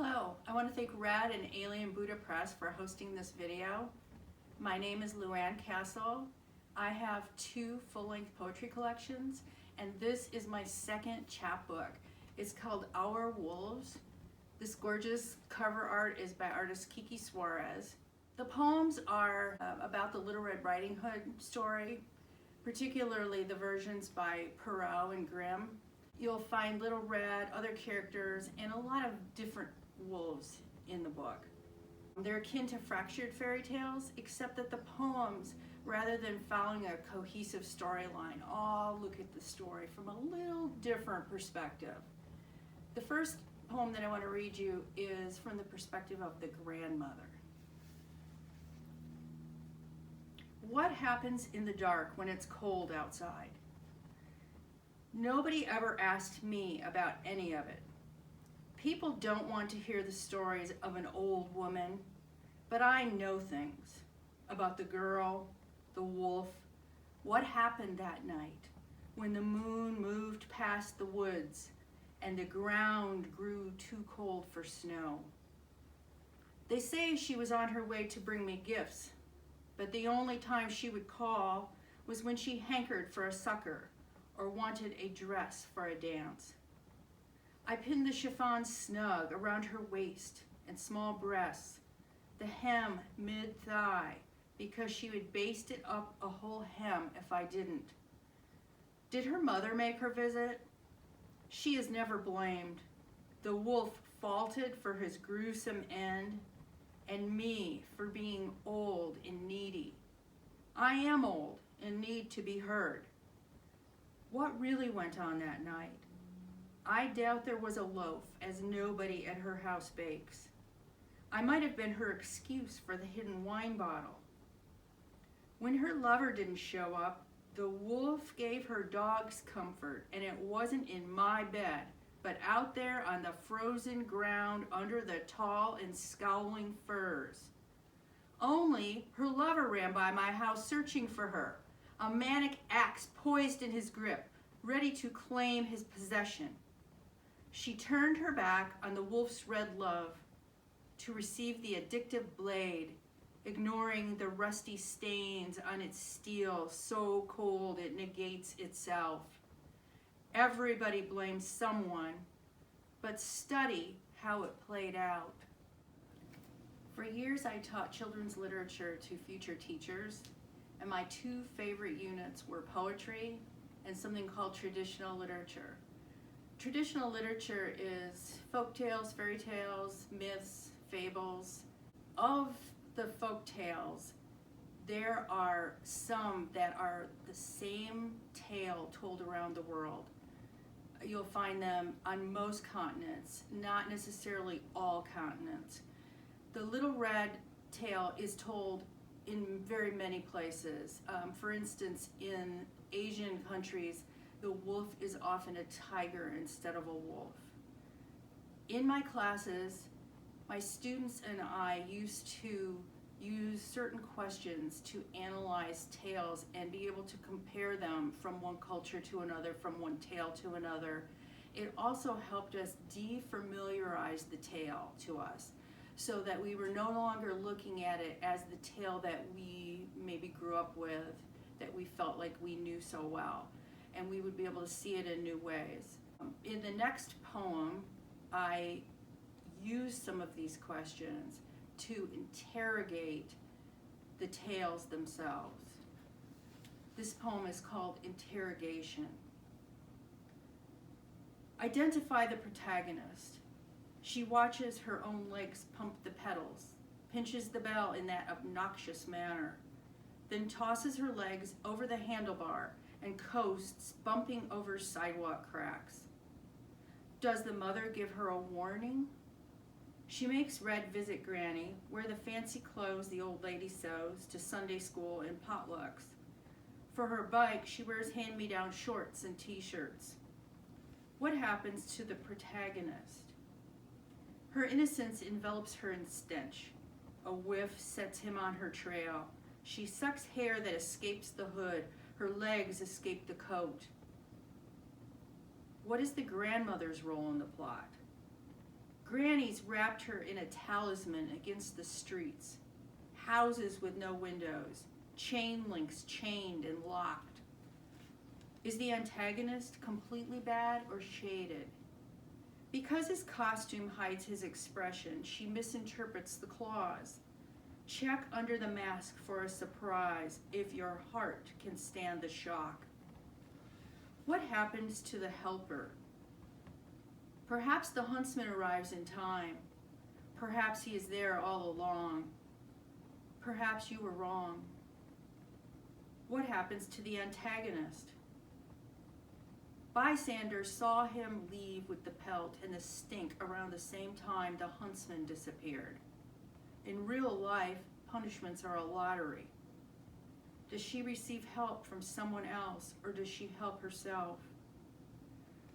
Hello, I want to thank Rad and Alien Buddha Press for hosting this video. My name is Luanne Castle. I have 2 full-length poetry collections, and this is my second chapbook. It's called Our Wolves. This gorgeous cover art is by artist Kiki Suarez. The poems are about the Little Red Riding Hood story, particularly the versions by Perrault and Grimm. You'll find Little Red, other characters, and a lot of different wolves in the book. They're akin to fractured fairy tales, except that the poems, rather than following a cohesive storyline, all look at the story from a little different perspective. The first poem that I want to read you is from the perspective of the grandmother. What happens in the dark when it's cold outside? Nobody ever asked me about any of it. People don't want to hear the stories of an old woman, but I know things about the girl, the wolf, what happened that night when the moon moved past the woods and the ground grew too cold for snow. They say she was on her way to bring me gifts, but the only time she would call was when she hankered for a sucker or wanted a dress for a dance. I pinned the chiffon snug around her waist and small breasts, the hem mid-thigh, because she would baste it up a whole hem if I didn't. Did her mother make her visit? She is never blamed. The wolf faulted for his gruesome end, and me for being old and needy. I am old and need to be heard. What really went on that night? I doubt there was a loaf, as nobody at her house bakes. I might have been her excuse for the hidden wine bottle. When her lover didn't show up, the wolf gave her dogs comfort, and it wasn't in my bed, but out there on the frozen ground under the tall and scowling firs. Only her lover ran by my house searching for her, a manic axe poised in his grip, ready to claim his possession. She turned her back on the wolf's red love to receive the addictive blade, ignoring the rusty stains on its steel so cold it negates itself. Everybody blames someone, but study how it played out. For years I taught children's literature to future teachers, and my 2 favorite units were poetry and something called traditional literature. Traditional literature is folk tales, fairy tales, myths, fables. Of the folk tales, there are some that are the same tale told around the world. You'll find them on most continents, not necessarily all continents. The Little Red tale is told in very many places. For instance, in Asian countries, the wolf is often a tiger instead of a wolf. In my classes, my students and I used to use certain questions to analyze tales and be able to compare them from one culture to another, from one tale to another. It also helped us defamiliarize the tale to us, so that we were no longer looking at it as the tale that we maybe grew up with, that we felt like we knew so well, and we would be able to see it in new ways. In the next poem, I use some of these questions to interrogate the tales themselves. This poem is called Interrogation. Identify the protagonist. She watches her own legs pump the pedals, pinches the bell in that obnoxious manner, then tosses her legs over the handlebar and coasts, bumping over sidewalk cracks. Does the mother give her a warning? She makes Red visit Granny, wear the fancy clothes the old lady sews to Sunday school and potlucks. For her bike, she wears hand-me-down shorts and t-shirts. What happens to the protagonist? Her innocence envelops her in stench. A whiff sets him on her trail. She sucks hair that escapes the hood. Her legs escape the coat. What is the grandmother's role in the plot? Granny's wrapped her in a talisman against the streets, houses with no windows, chain links chained and locked. Is the antagonist completely bad or shaded? Because his costume hides his expression, she misinterprets the clause. Check under the mask for a surprise if your heart can stand the shock. What happens to the helper? Perhaps the huntsman arrives in time. Perhaps he is there all along. Perhaps you were wrong. What happens to the antagonist? Bystanders saw him leave with the pelt and the stink around the same time the huntsman disappeared. In real life, punishments are a lottery. Does she receive help from someone else, or does she help herself?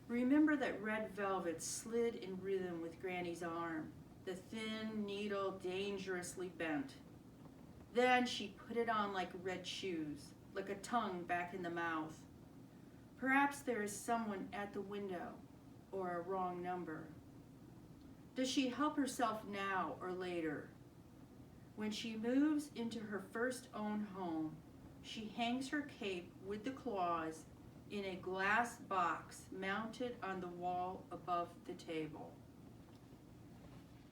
Remember that red velvet slid in rhythm with Granny's arm, the thin needle dangerously bent. Then she put it on like red shoes, like a tongue back in the mouth. Perhaps there is someone at the window, or a wrong number. Does she help herself now or later? When she moves into her first own home, she hangs her cape with the claws in a glass box mounted on the wall above the table.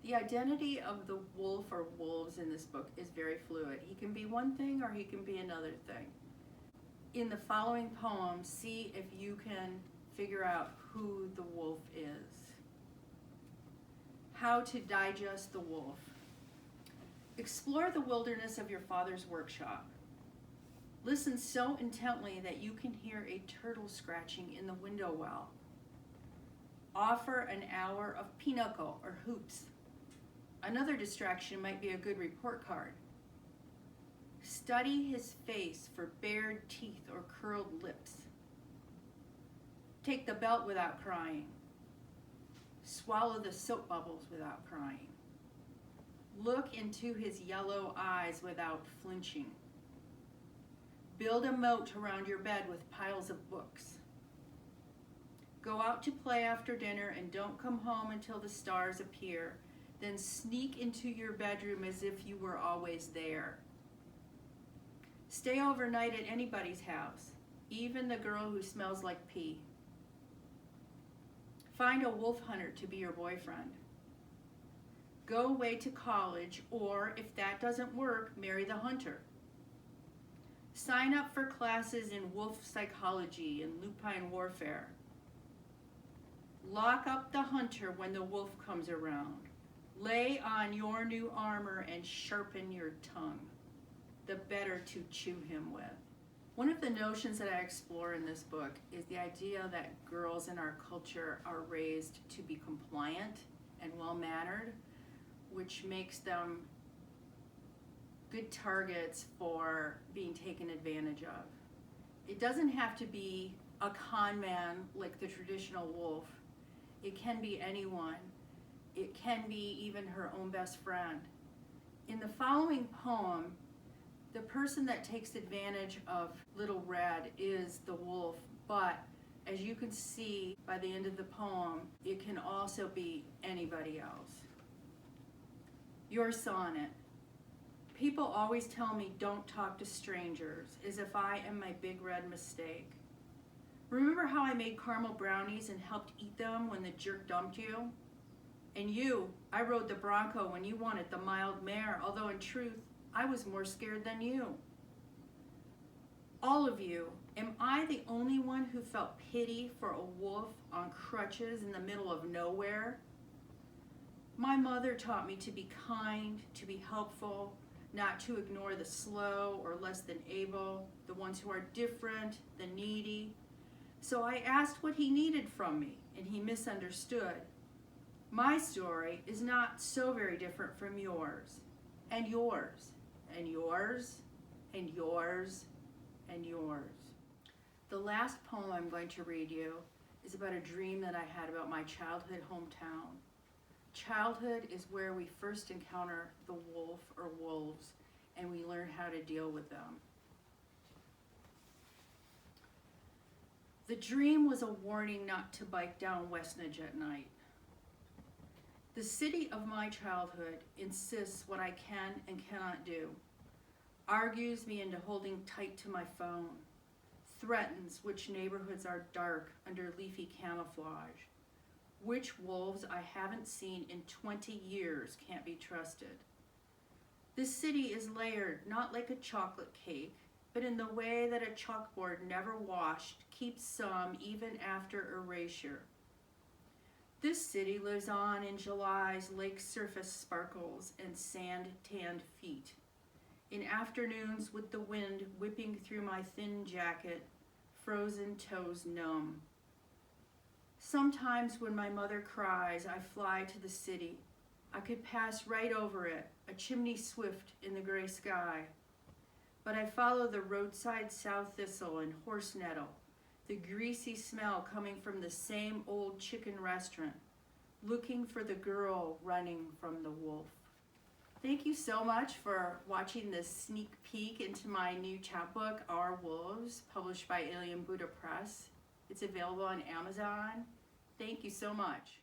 The identity of the wolf or wolves in this book is very fluid. He can be one thing or he can be another thing. In the following poem, see if you can figure out who the wolf is. How to digest the wolf. Explore the wilderness of your father's workshop. Listen so intently that you can hear a turtle scratching in the window well. Offer an hour of pinochle or hoops. Another distraction might be a good report card. Study his face for bared teeth or curled lips. Take the belt without crying. Swallow the soap bubbles without crying. Look into his yellow eyes without flinching. Build a moat around your bed with piles of books. Go out to play after dinner and don't come home until the stars appear. Then sneak into your bedroom as if you were always there. Stay overnight at anybody's house, even the girl who smells like pee. Find a wolf hunter to be your boyfriend. Go away to college, or if that doesn't work, marry the hunter. Sign up for classes in wolf psychology and lupine warfare. Lock up the hunter when the wolf comes around. Lay on your new armor and sharpen your tongue, the better to chew him with. One of the notions that I explore in this book is the idea that girls in our culture are raised to be compliant and well-mannered, which makes them good targets for being taken advantage of. It doesn't have to be a con man like the traditional wolf. It can be anyone. It can be even her own best friend. In the following poem, the person that takes advantage of Little Red is the wolf, but as you can see by the end of the poem, it can also be anybody else. Your sonnet. People always tell me don't talk to strangers, as if I am my big red mistake. Remember how I made caramel brownies and helped eat them when the jerk dumped you? And you, I rode the Bronco when you wanted the mild mare, although in truth, I was more scared than you. All of you, am I the only one who felt pity for a wolf on crutches in the middle of nowhere? My mother taught me to be kind, to be helpful, not to ignore the slow or less than able, the ones who are different, the needy. So I asked what he needed from me, and he misunderstood. My story is not so very different from yours, and yours, and yours, and yours, and yours. The last poem I'm going to read you is about a dream that I had about my childhood hometown. Childhood is where we first encounter the wolf or wolves, and we learn how to deal with them. The dream was a warning not to bike down Westnedge at night. The city of my childhood insists what I can and cannot do, argues me into holding tight to my phone, threatens which neighborhoods are dark under leafy camouflage, which wolves I haven't seen in 20 years can't be trusted. This city is layered not like a chocolate cake, but in the way that a chalkboard never washed keeps some even after erasure. This city lives on in July's lake surface sparkles and sand-tanned feet, in afternoons with the wind whipping through my thin jacket, frozen toes numb. Sometimes when my mother cries, I fly to the city. I could pass right over it, a chimney swift in the gray sky. But I follow the roadside sow thistle and horse nettle, the greasy smell coming from the same old chicken restaurant, looking for the girl running from the wolf. Thank you so much for watching this sneak peek into my new chapbook, Our Wolves, published by Alien Buddha Press. It's available on Amazon. Thank you so much.